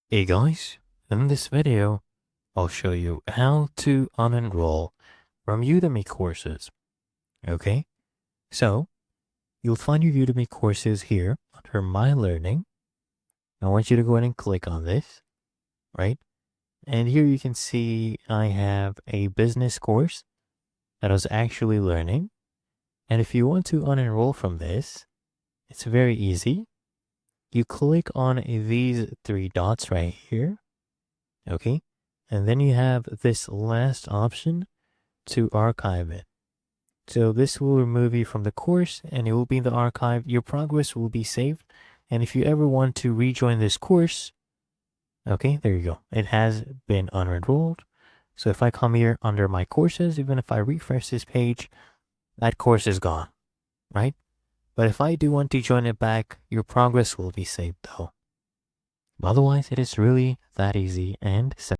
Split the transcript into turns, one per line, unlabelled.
Hey guys, in this video, I'll show you how to unenroll from Udemy courses. Okay, so you'll find your Udemy courses here under My Learning. I want you to go ahead and click on this, right? And here you can see I have a business course that I was actually learning. And if you want to unenroll from this, it's very easy. You click on these three dots right here. Okay, and then you have this last option to archive it. So this will remove you from the course and it will be in the archive. Your progress will be saved. And if you ever want to rejoin this course, okay, there you go. It has been unenrolled. So if I come here under my courses, even if I refresh this page, that course is gone, right? But if I do want to join it back, your progress will be saved though. Otherwise, it is really that easy and simple.